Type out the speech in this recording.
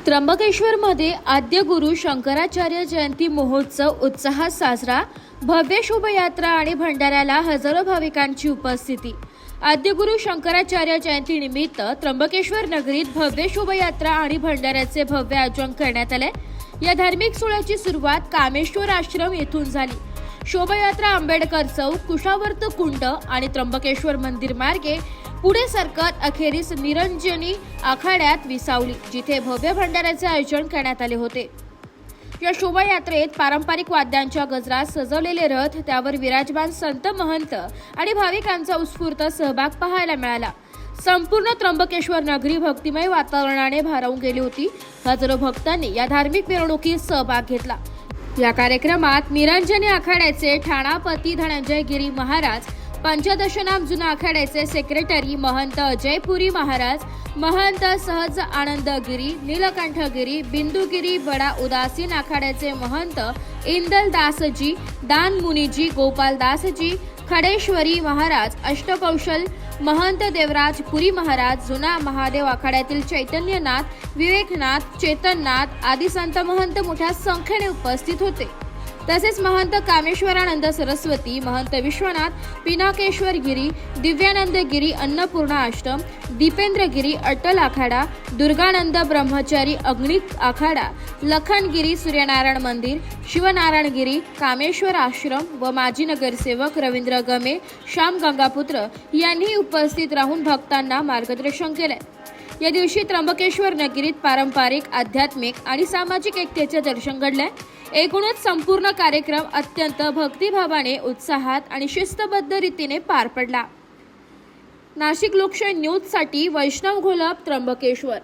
त्र्यंबकेश्वरमध्ये आद्य गुरु शंकराचार्य जयंती महोत्सव उत्साहात साजरा। भव्य शोभायात्रा आणि भंडाऱ्याला हजारो भाविकांची उपस्थिती। आद्य गुरु शंकराचार्य जयंती निमित्त त्र्यंबकेश्वर नगरीत भव्य शोभायात्रा आणि भंडाऱ्याचे भव्य आयोजन करण्यात आले। या धार्मिक सोहळ्याची सुरुवात कामेश्वर आश्रम येथून झाली। शोभायात्रा आंबेडकर चौक, कुशावर्त कुंड आणि त्र्यंबकेश्वर मंदिर मार्गे पुढे सरकत अखेरीस निरंजनी आखाड्यात विसावली, जिथे भव्य भंडाऱ्याचे आयोजन करण्यात आले होते। या शोभायात्रेत पारंपरिक वाद्यांच्या गजरात सजवलेले रथ, त्यावर विराजमान संत महंत आणि भाविकांचा उत्स्फूर्त सहभाग पाहायला मिळाला। संपूर्ण त्र्यंबकेश्वर नगरी भक्तिमय वातावरणाने भारावून गेली होती। हजारो भक्तांनी या धार्मिक मिरवणुकीत सहभाग घेतला। या कार्यक्रमात निरंजनी आखाड्याचे ठाणापती धनंजय गिरी महाराज, पंचदशनाम जुना आखाड्याचे सेक्रेटरी महंत अजयपुरी महाराज, महंत सहज आनंद गिरी, नीलकंठ गिरी, बिंदुगिरी बडा उदासीन आखाड्याचे महंत इंदल दासजी, दान मुनीजी, गोपाल दासजी, खडेश्वरी महाराज, अष्टकौशल महंत देवराज पुरी महाराज, जुना महादेव आखाड्यातील चैतन्यनाथ, विवेकनाथ, चेतननाथ आदी संत महंत मोठ्या संख्येने उपस्थित होते। तसेच महंत कामेश्वरानंद सरस्वती, महंत विश्वनाथ, पिनाकेश्वर गिरी, दिव्यानंद गिरी, अन्नपूर्णा आश्रम, दीपेंद्र गिरी, अटल आखाडा, दुर्गानंद ब्रह्मचारी अग्नित आखाडा, लखनगिरी सूर्यनारायण मंदिर, शिवनारायण गिरी, कामेश्वर आश्रम व माजी नगरसेवक रवींद्र गमे, श्याम गंगापुत्र यांनी उपस्थित राहून भक्तांना मार्गदर्शन केले। या दिवशी त्र्यंबकेश्वर नगरीत पारंपरिक, आध्यात्मिक आणि सामाजिक एकतेचे दर्शन घडले। एकूणच संपूर्ण कार्यक्रम अत्यंत भक्तिभावाने, उत्साहात आणि शिस्तबद्ध रीतीने पार पडला। नाशिक लोकशाही न्यूज साठी वैष्णव घोलप, त्र्यंबकेश्वर।